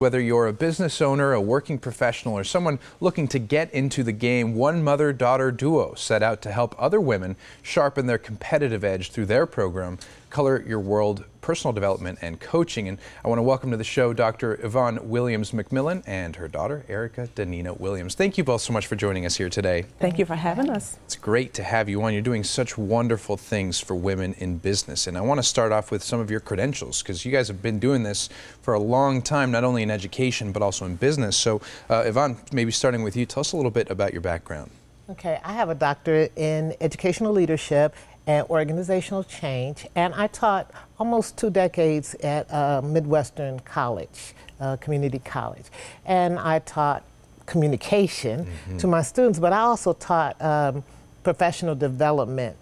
Whether you're a business owner, a working professional, or someone looking to get into the game, one mother-daughter duo set out to help other women sharpen their competitive edge through their program, Color Your World Personal Development and Coaching. And I want to welcome to the show Dr. Yvonne Williams-McMillan and her daughter, Erika Danina Williams. Thank you both so much for joining us here today. Thank you for having us. It's great to have you on. You're doing such wonderful things for women in business. And I want to start off with some of your credentials, because you guys have been doing this for a long time, not only in education, but also in business. So Yvonne, maybe starting with you, tell us a little bit about your background. Okay, I have a doctorate in educational leadership and organizational change, and I taught almost 2 decades at Midwestern College, community college, and I taught communication to my students, but I also taught professional development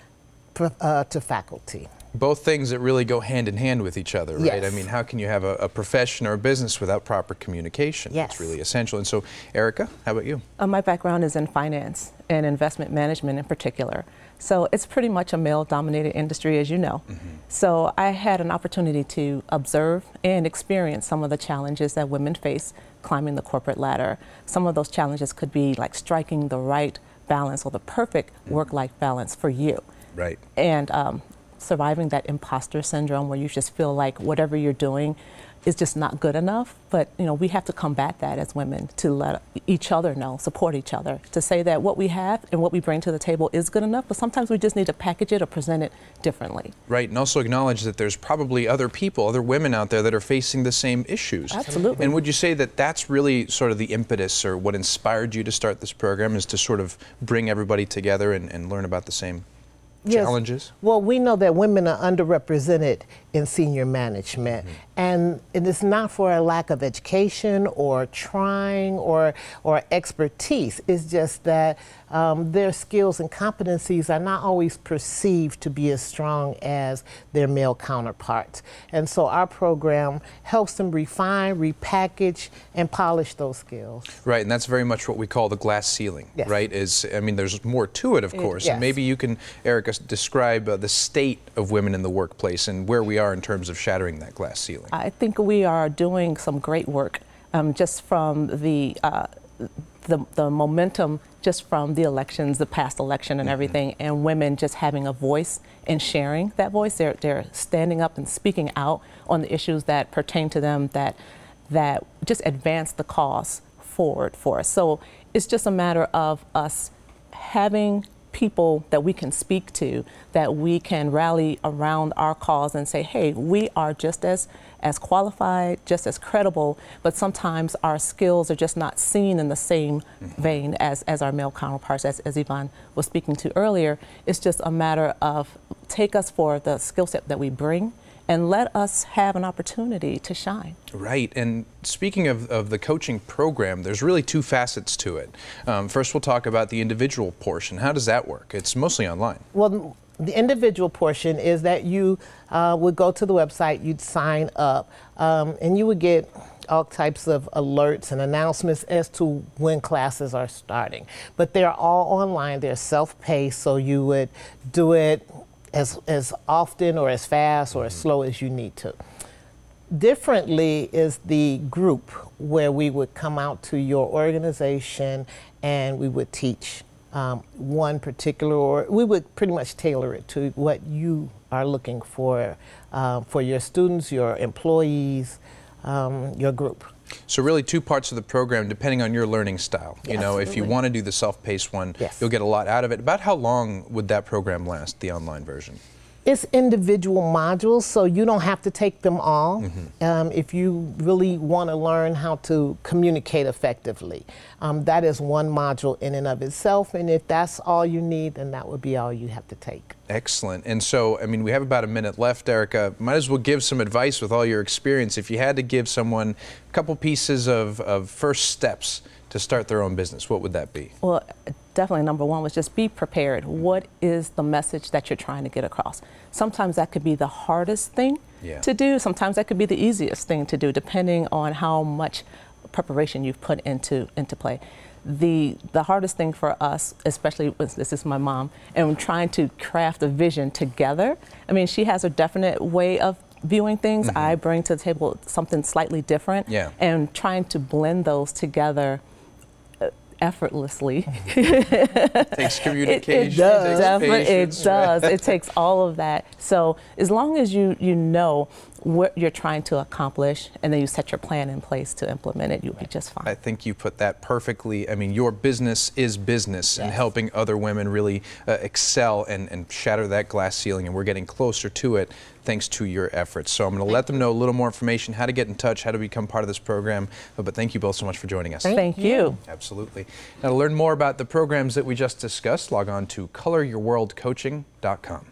to faculty. Both things that really go hand in hand with each other, right? Yes. I mean, how can you have a profession or a business without proper communication? Yes. It's really essential. And so, Erika, how about you? My background is in finance and investment management in particular. So it's pretty much a male-dominated industry, as you know. So I had an opportunity to observe and experience some of the challenges that women face climbing the corporate ladder. Some of those challenges could be like striking the right balance or the perfect work-life balance for you. Right. And surviving that imposter syndrome where you just feel like whatever you're doing is just not good enough. But you know, we have to combat that as women, to let each other know, support each other, to say that what we have and what we bring to the table is good enough, but sometimes we just need to package it or present it differently. Right, and also acknowledge that there's probably other people, other women out there that are facing the same issues. Absolutely. And would you say that that's really sort of the impetus, or what inspired you to start this program, is to sort of bring everybody together and learn about the same challenges? Well, we know that women are underrepresented in senior management, and it is not for a lack of education or trying or expertise. It's just that their skills and competencies are not always perceived to be as strong as their male counterparts. And so our program helps them refine, repackage, and polish those skills. Right, and that's very much what we call the glass ceiling, Yes. right? I mean, there's more to it, of course. Yes. And maybe you can, Erika, describe the state of women in the workplace and where we are in terms of shattering that glass ceiling. I think we are doing some great work just from the momentum, just from the elections, the past election and everything, and women just having a voice and sharing that voice. They're standing up and speaking out on the issues that pertain to them, that just advance the cause forward for us. So it's just a matter of us having people that we can speak to, that we can rally around our cause and say, hey, we are just as qualified, just as credible, but sometimes our skills are just not seen in the same vein as our male counterparts, as Yvonne was speaking to earlier. It's just a matter of take us for the skill set that we bring and let us have an opportunity to shine. Right, and speaking of the coaching program, there's really 2 facets to it. First, we'll talk about the individual portion. How does that work? It's mostly online. Well, the individual portion is that you would go to the website, you'd sign up, and you would get all types of alerts and announcements as to when classes are starting. But they're all online, they're self-paced, so you would do it as often or as fast or as slow as you need to. Differently is the group, where we would come out to your organization and we would teach one particular, or we would pretty much tailor it to what you are looking for your students, your employees, your group. So really 2 parts of the program depending on your learning style. Yes, you know, if you absolutely. want to do the self-paced one, Yes. you'll get a lot out of it. About how long would that program last, the online version? It's individual modules, so you don't have to take them all if you really want to learn how to communicate effectively. That is one module in and of itself, and if that's all you need, then that would be all you have to take. Excellent. And so, I mean, we have about a minute left, Erika. Might as well give some advice with all your experience. If you had to give someone a couple pieces of first steps to start their own business, what would that be? Well, definitely number one was just be prepared. What is the message that you're trying to get across? Sometimes that could be the hardest thing to do. Sometimes that could be the easiest thing to do, depending on how much preparation you've put into play. The hardest thing for us, especially this is my mom, and trying to craft a vision together. I mean, she has a definite way of viewing things. I bring to the table something slightly different. Yeah. And trying to blend those together effortlessly. Takes communication. It does. It does. It takes all of that. So as long as you know what you're trying to accomplish, and then you set your plan in place to implement it, you'll be just fine. I think you put that perfectly. I mean, your business is business, and helping other women really excel and shatter that glass ceiling, and we're getting closer to it thanks to your efforts. So I'm going to let them know a little more information, how to get in touch, how to become part of this program. But thank you both so much for joining us. Thank you. Absolutely. Now, to learn more about the programs that we just discussed, log on to coloryourworldcoaching.com.